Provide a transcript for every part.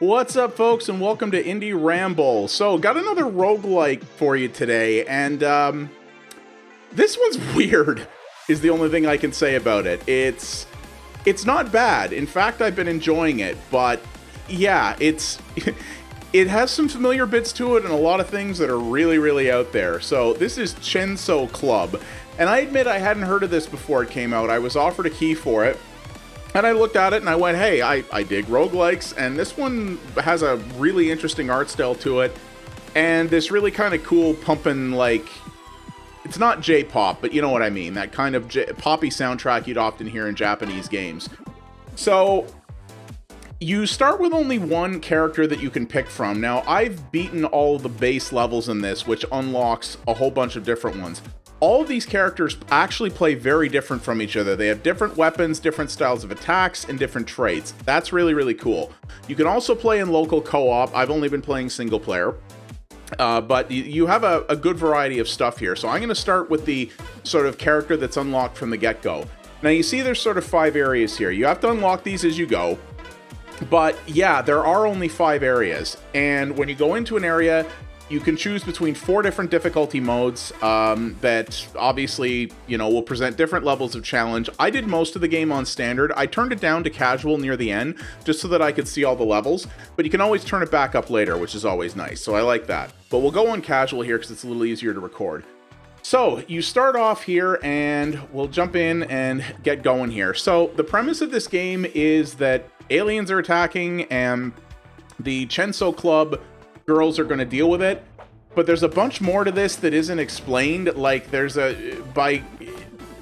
What's up, folks, and welcome to Indie Ramble. So, got another roguelike for you today, and this one's weird, is the only thing I can say about it. It's not bad. In fact, I've been enjoying it, but yeah, it has some familiar bits to it and a lot of things that are really, really out there. So, this is Chenso Club, and I admit I hadn't heard of this before it came out. I was offered a key for it. And I looked at it and I went, hey, I dig roguelikes, and this one has a really interesting art style to it, and this really kind of cool pumping, like, it's not J-pop, but you know what I mean, that kind of poppy soundtrack you'd often hear in Japanese games. So, you start with only one character that you can pick from. Now, I've beaten all of the base levels in this, which unlocks a whole bunch of different ones. All of these characters actually play very different from each other. They have different weapons, different styles of attacks, and different traits. That's really, really cool. You can also play in local co-op. I've only been playing single player. But you have a good variety of stuff here. So I'm going to start with the sort of character that's unlocked from the get-go. Now you see there's sort of 5 areas here. You have to unlock these as you go. But yeah, there are only 5 areas. And when you go into an area, you can choose between 4 different difficulty modes that obviously, you know, will present different levels of challenge. I did most of the game on standard. I turned it down to casual near the end just so that I could see all the levels, but you can always turn it back up later, which is always nice, so I like that. But we'll go on casual here because it's a little easier to record. So, you start off here, and we'll jump in and get going here. So, the premise of this game is that aliens are attacking, and the Chenso Club girls are going to deal with it, but there's a bunch more to this that isn't explained. Like, by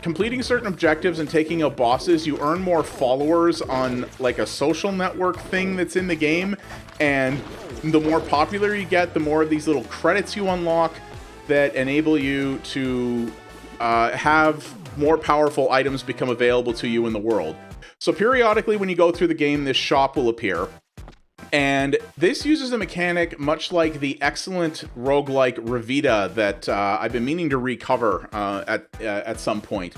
completing certain objectives and taking out bosses, you earn more followers on like a social network thing that's in the game, and the more popular you get, the more of these little credits you unlock that enable you to have more powerful items become available to you in the world. So periodically when you go through the game, this shop will appear. And this uses a mechanic much like the excellent roguelike Revita that I've been meaning to recover at some point,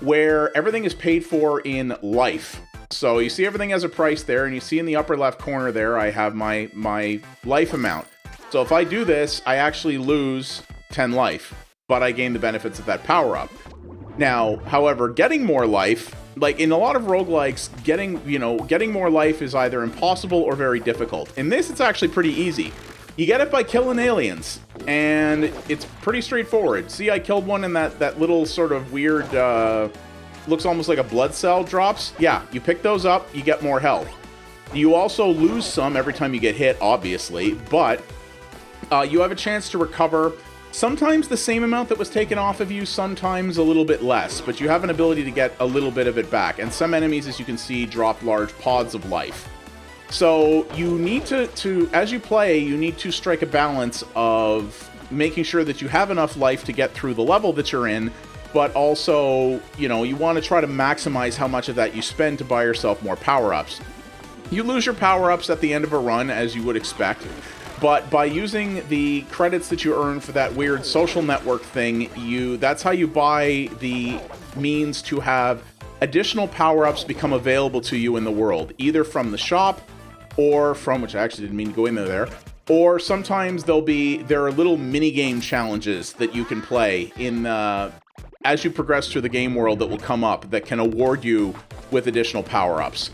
where everything is paid for in life. So you see everything has a price there, and you see in the upper left corner there, I have my life amount. So if I do this, I actually lose 10 life, but I gain the benefits of that power-up. Now, however, getting more life, like in a lot of roguelikes, getting more life is either impossible or very difficult. In this, it's actually pretty easy. You get it by killing aliens, and it's pretty straightforward. See, I killed one in that little sort of weird, looks almost like a blood cell drops. Yeah, you pick those up, you get more health. You also lose some every time you get hit, obviously, but you have a chance to recover sometimes the same amount that was taken off of you, sometimes a little bit less, but you have an ability to get a little bit of it back. And some enemies, as you can see, drop large pods of life. So you need to as you play, you need to strike a balance of making sure that you have enough life to get through the level that you're in, but also, you know, you want to try to maximize how much of that you spend to buy yourself more power-ups. You lose your power-ups at the end of a run, as you would expect. But by using the credits that you earn for that weird social network thing, that's how you buy the means to have additional power-ups become available to you in the world, either from the shop or from, which I actually didn't mean to go in there, or sometimes there are little mini-game challenges that you can play in as you progress through the game world that will come up that can award you with additional power-ups.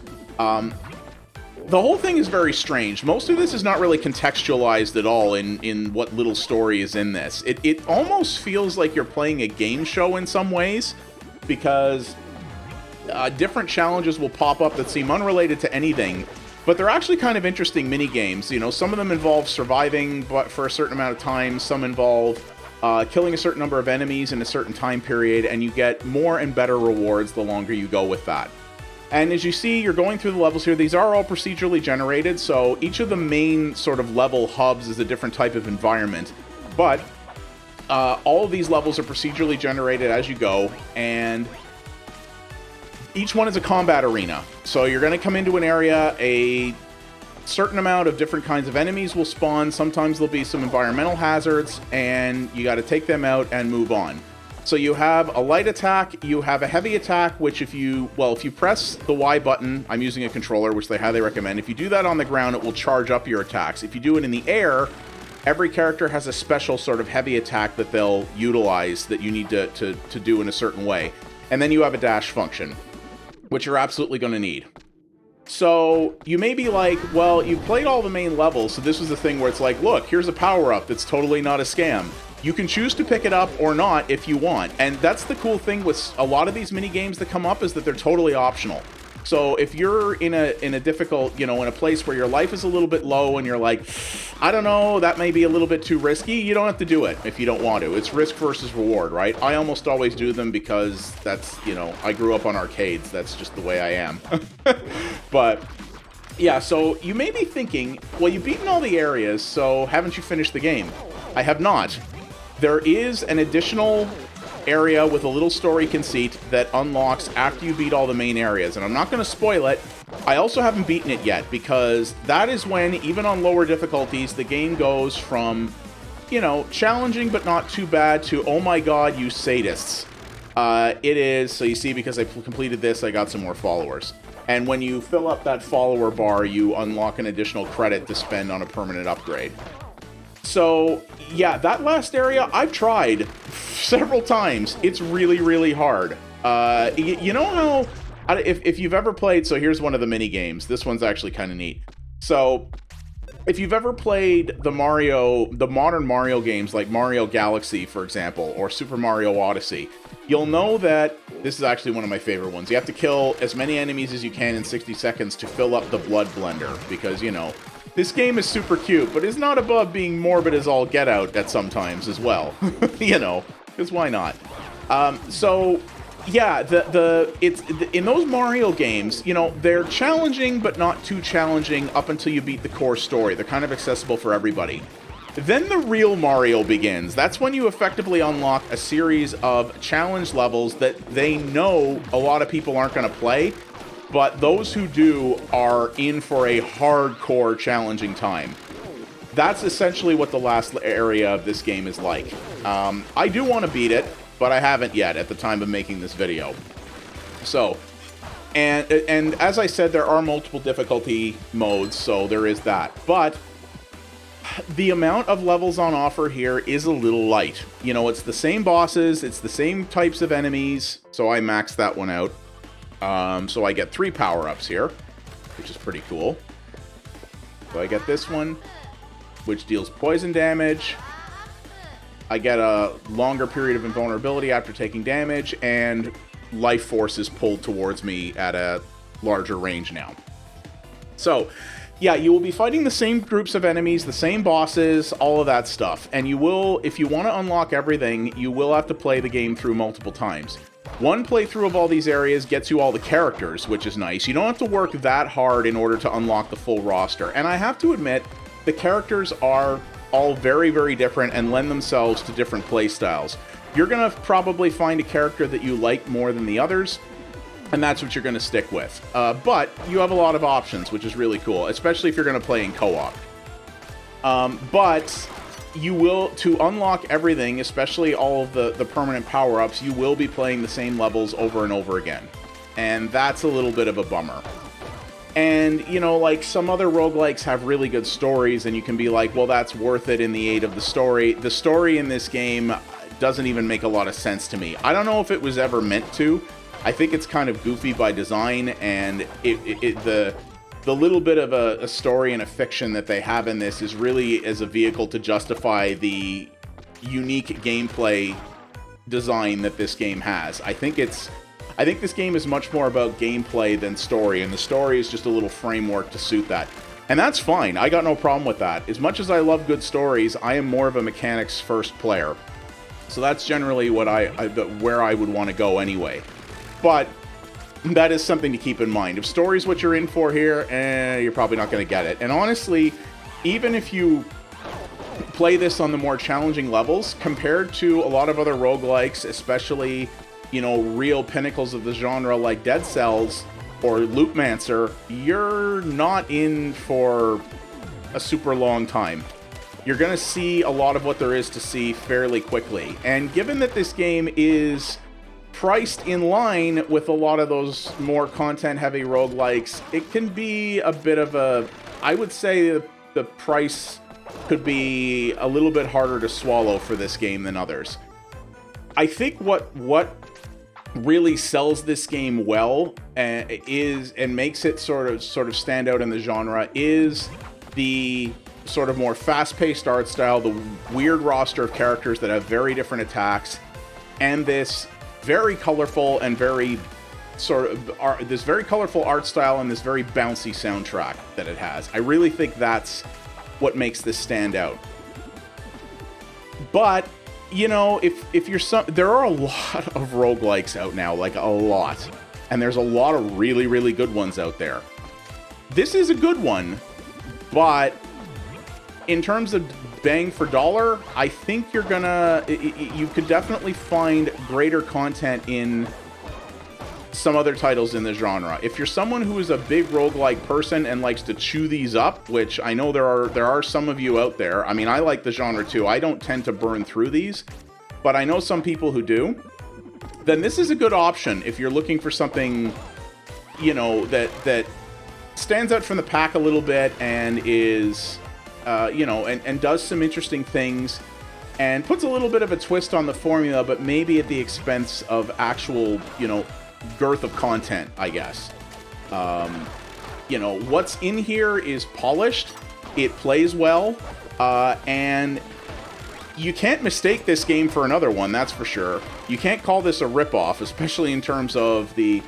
The whole thing is very strange. Most of this is not really contextualized at all in what little story is in this. It almost feels like you're playing a game show in some ways, because different challenges will pop up that seem unrelated to anything, but they're actually kind of interesting mini-games. You know, some of them involve surviving but for a certain amount of time, some involve killing a certain number of enemies in a certain time period, and you get more and better rewards the longer you go with that. And as you see, you're going through the levels here. These are all procedurally generated, so each of the main sort of level hubs is a different type of environment. But all of these levels are procedurally generated as you go, and each one is a combat arena. So you're going to come into an area, a certain amount of different kinds of enemies will spawn. Sometimes there'll be some environmental hazards, and you got to take them out and move on. So you have a light attack, you have a heavy attack, which if you press the Y button, I'm using a controller, which they highly recommend. If you do that on the ground, it will charge up your attacks. If you do it in the air, every character has a special sort of heavy attack that they'll utilize that you need to do in a certain way. And then you have a dash function, which you're absolutely going to need. So you may be like, well, you've played all the main levels, so this was the thing where it's like, look, here's a power-up that's totally not a scam. You can choose to pick it up or not if you want. And that's the cool thing with a lot of these mini games that come up, is that they're totally optional. So if you're in a difficult, in a place where your life is a little bit low and you're like, I don't know, that may be a little bit too risky, you don't have to do it if you don't want to. It's risk versus reward, right? I almost always do them because that's, I grew up on arcades. That's just the way I am. But yeah, so you may be thinking, well, you've beaten all the areas, so haven't you finished the game? I have not. There is an additional area with a little story conceit that unlocks after you beat all the main areas, and I'm not going to spoil it. I also haven't beaten it yet, because that is when, even on lower difficulties, the game goes from, challenging but not too bad to, oh my god, you sadists. It is, so you see, because I completed this, I got some more followers. And when you fill up that follower bar, you unlock an additional credit to spend on a permanent upgrade. So, yeah, that last area, I've tried several times. It's really, really hard. You know how, if you've ever played, so here's one of the mini games. This one's actually kind of neat. So, if you've ever played the modern Mario games, like Mario Galaxy, for example, or Super Mario Odyssey, you'll know that this is actually one of my favorite ones. You have to kill as many enemies as you can in 60 seconds to fill up the blood blender, because, this game is super cute, but it's not above being morbid as all get out at sometimes as well. Because why not? So, yeah, in those Mario games, they're challenging, but not too challenging up until you beat the core story. They're kind of accessible for everybody. Then the real Mario begins. That's when you effectively unlock a series of challenge levels that they know a lot of people aren't going to play, but those who do are in for a hardcore challenging time. That's essentially what the last area of this game is like. I do want to beat it, but I haven't yet at the time of making this video. So, and as I said, there are multiple difficulty modes, so there is that. But the amount of levels on offer here is a little light. It's the same bosses, it's the same types of enemies, so I maxed that one out. So I get 3 power-ups here, which is pretty cool. So I get this one, which deals poison damage. I get a longer period of invulnerability after taking damage, and life force is pulled towards me at a larger range now. So, yeah, you will be fighting the same groups of enemies, the same bosses, all of that stuff. And you will, if you want to unlock everything, you will have to play the game through multiple times. One playthrough of all these areas gets you all the characters, which is nice. You don't have to work that hard in order to unlock the full roster. And I have to admit, the characters are all very, very different and lend themselves to different playstyles. You're going to probably find a character that you like more than the others, and that's what you're going to stick with. But you have a lot of options, which is really cool, especially if you're going to play in co-op. But you will, to unlock everything, especially all of the permanent power-ups, you will be playing the same levels over and over again. And that's a little bit of a bummer. And, like some other roguelikes have really good stories, and you can be like, well, that's worth it in the aid of the story. The story in this game doesn't even make a lot of sense to me. I don't know if it was ever meant to. I think it's kind of goofy by design, and the little bit of a story and a fiction that they have in this is really as a vehicle to justify the unique gameplay design that this game has. I think this game is much more about gameplay than story, and the story is just a little framework to suit that. And that's fine. I got no problem with that. As much as I love good stories, I am more of a mechanics first player. So that's generally what where I would want to go anyway. But that is something to keep in mind. If story's what you're in for here, you're probably not going to get it. And honestly, even if you play this on the more challenging levels, compared to a lot of other roguelikes, especially, real pinnacles of the genre like Dead Cells or Loopmancer, you're not in for a super long time. you're going to see a lot of what there is to see fairly quickly. And given that this game is priced in line with a lot of those more content-heavy roguelikes, it can be a bit of a... I would say the price could be a little bit harder to swallow for this game than others. I think what really sells this game well and makes it sort of stand out in the genre is the sort of more fast-paced art style, the weird roster of characters that have very different attacks, and this very colorful and very this very colorful art style and this very bouncy soundtrack that it has. I really think that's what makes this stand out. But, you know, if you're there are a lot of roguelikes out now, like a lot. And there's a lot of really, really good ones out there. This is a good one, but in terms of bang for dollar, I think you could definitely find greater content in some other titles in the genre. If you're someone who is a big roguelike person and likes to chew these up, which I know there are some of you out there. I mean, I like the genre too. I don't tend to burn through these, but I know some people who do. Then this is a good option if you're looking for something, you know, that stands out from the pack a little bit and is, you know, and does some interesting things and puts a little bit of a twist on the formula, but maybe at the expense of actual, you know, girth of content, I guess. You know, what's in here is polished, it plays well, and you can't mistake this game for another one, that's for sure. You can't call this a ripoff, especially in terms of the,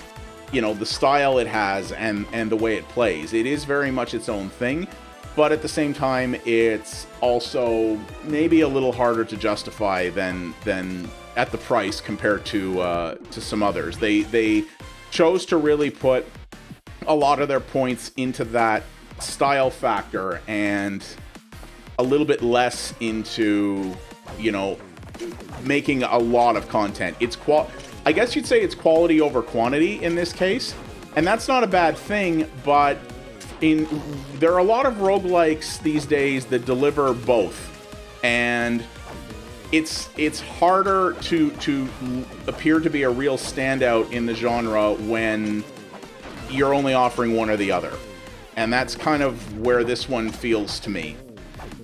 you know, the style it has and the way it plays. It is very much its own thing, but at the same time, it's also maybe a little harder to justify than at the price compared to some others. They chose to really put a lot of their points into that style factor and a little bit less into, you know, making a lot of content. I guess you'd say it's quality over quantity in this case, and that's not a bad thing, but there are a lot of roguelikes these days that deliver both, and it's harder to appear to be a real standout in the genre when you're only offering one or the other. And that's kind of where this one feels to me.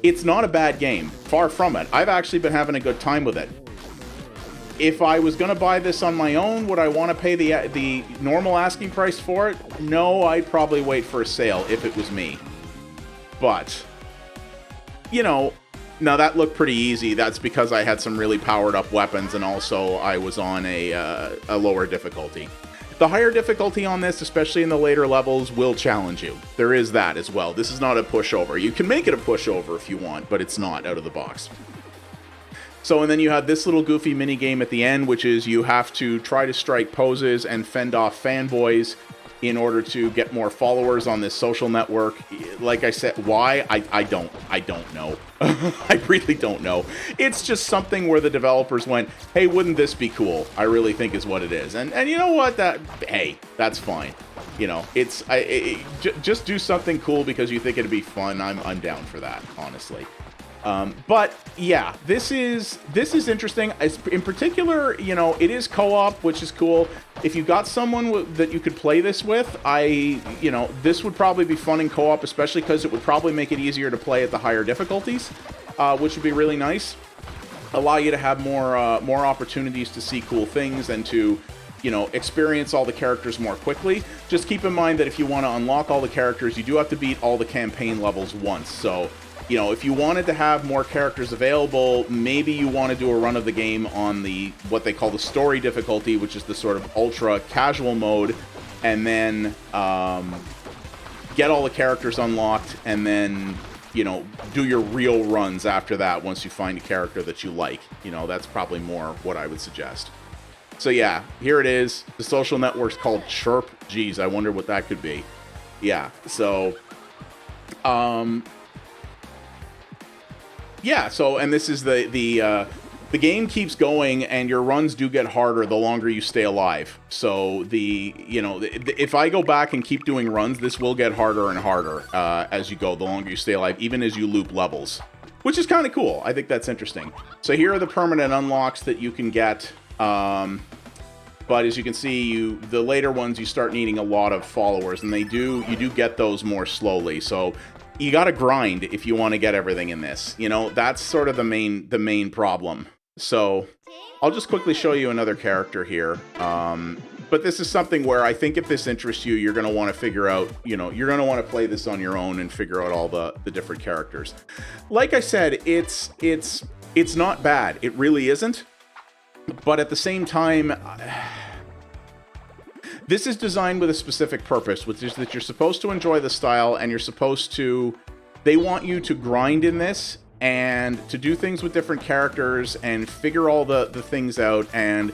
It's not a bad game, far from it. I've actually been having a good time with it. If I was going to buy this on my own, would I want to pay the normal asking price for it? No, I'd probably wait for a sale if it was me. But, you know, now that looked pretty easy. That's because I had some really powered up weapons and also I was on a lower difficulty. The higher difficulty on this, especially in the later levels, will challenge you. There is that as well. This is not a pushover. You can make it a pushover if you want, but it's not out of the box. So, and then you have this little goofy mini game at the end, which is you have to try to strike poses and fend off fanboys in order to get more followers on this social network. Like I said, why? I don't know. I really don't know. It's just something where the developers went, hey, wouldn't this be cool? I really think is what it is. And you know what? Hey, that's fine. You know, just do something cool because you think it'd be fun. I'm down for that, honestly. But yeah, this is interesting. In particular, you know, it is co-op, which is cool. If you got someone that you could play this with, you know, this would probably be fun in co-op, especially because it would probably make it easier to play at the higher difficulties, which would be really nice. Allow you to have more opportunities to see cool things and to, you know, experience all the characters more quickly. Just keep in mind that if you want to unlock all the characters, you do have to beat all the campaign levels once. So, you know, if you wanted to have more characters available, maybe you want to do a run of the game on what they call the story difficulty, which is the sort of ultra casual mode, and then get all the characters unlocked, and then, you know, do your real runs after that once you find a character that you like. You know, that's probably more what I would suggest. So yeah, here it is. The social network's called Chirp. Geez, I wonder what that could be. Yeah, so yeah, so, and this is the game keeps going, and your runs do get harder the longer you stay alive. So you know, if I go back and keep doing runs, this will get harder and harder as you go, the longer you stay alive, even as you loop levels. which is kind of cool. I think that's interesting. So here are the permanent unlocks that you can get. But as you can see, the later ones, you start needing a lot of followers, and you do get those more slowly. So you got to grind if you want to get everything in this. You know, that's sort of the main problem. So I'll just quickly show you another character here. But this is something where I think if this interests you, you're going to want to figure out, you know, you're going to want to play this on your own and figure out all the different characters. Like I said, it's not bad. It really isn't. But at the same time, this is designed with a specific purpose, which is that you're supposed to enjoy the style, and you're supposed to... They want you to grind in this and to do things with different characters and figure all the things out, and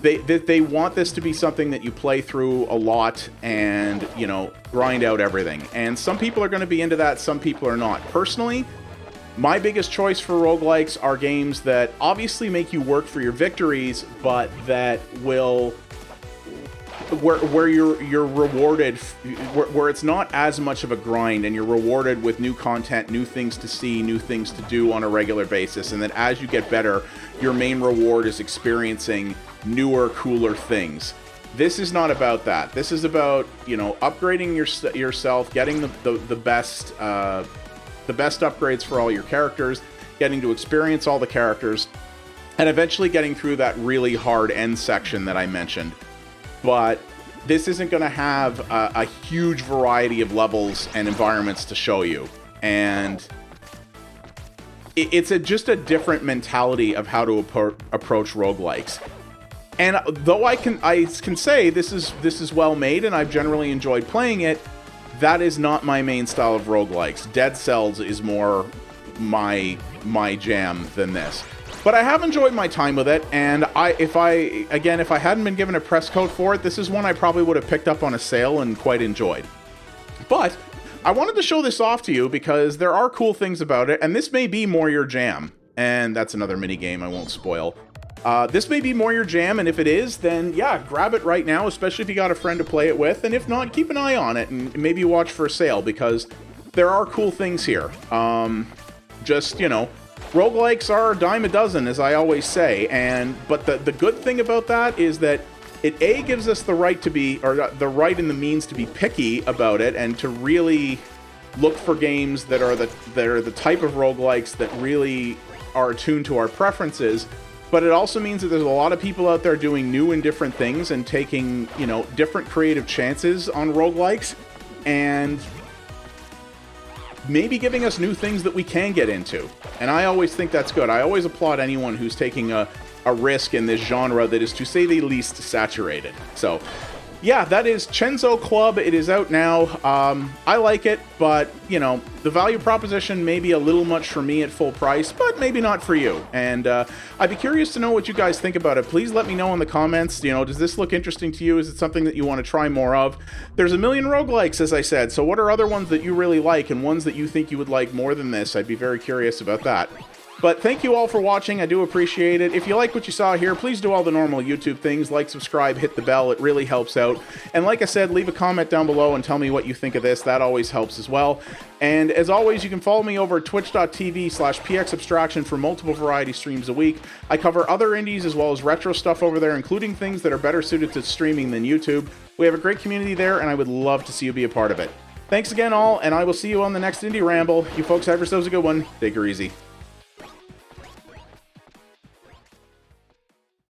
they want this to be something that you play through a lot and, you know, grind out everything. And some people are going to be into that, some people are not. Personally, my biggest choice for roguelikes are games that obviously make you work for your victories, but that will... where you're rewarded, where it's not as much of a grind, and you're rewarded with new content, new things to see, new things to do on a regular basis, and that as you get better, your main reward is experiencing newer, cooler things. This is not about that. This is about, you know, upgrading yourself, getting the best upgrades for all your characters, getting to experience all the characters, and eventually getting through that really hard end section that I mentioned. But this isn't going to have a huge variety of levels and environments to show you. And it's just a different mentality of how to approach roguelikes. And though I can say this is well made and I've generally enjoyed playing it, that is not my main style of roguelikes. Dead Cells is more my jam than this. But I have enjoyed my time with it, and if I hadn't been given a press code for it, this is one I probably would have picked up on a sale and quite enjoyed. But I wanted to show this off to you because there are cool things about it, and this may be more your jam. And that's another mini game I won't spoil. This may be more your jam, and if it is, then yeah, grab it right now, especially if you got a friend to play it with, and if not, keep an eye on it and maybe watch for a sale, because there are cool things here. Just, you know, roguelikes are a dime a dozen, as I always say, but the good thing about that is that it gives us the right to be, or the right and the means to be picky about it, and to really look for games that are the type of roguelikes that really are attuned to our preferences. But it also means that there's a lot of people out there doing new and different things and taking, you know, different creative chances on roguelikes, and maybe giving us new things that we can get into. And I always think that's good. I always applaud anyone who's taking a risk in this genre that is, to say the least, saturated. So, yeah, that is Chenso Club. It is out now. I like it, but, you know, the value proposition may be a little much for me at full price, but maybe not for you. And I'd be curious to know what you guys think about it. Please let me know in the comments. You know, does this look interesting to you? Is it something that you want to try more of? There's a million roguelikes, as I said, so what are other ones that you really like, and ones that you think you would like more than this? I'd be very curious about that. But thank you all for watching. I do appreciate it. If you like what you saw here, please do all the normal YouTube things. Like, subscribe, hit the bell. It really helps out. And like I said, leave a comment down below and tell me what you think of this. That always helps as well. And as always, you can follow me over at twitch.tv/pxabstraction for multiple variety streams a week. I cover other indies as well as retro stuff over there, including things that are better suited to streaming than YouTube. We have a great community there, and I would love to see you be a part of it. Thanks again, all, and I will see you on the next Indie Ramble. You folks have yourselves a good one. Take her easy.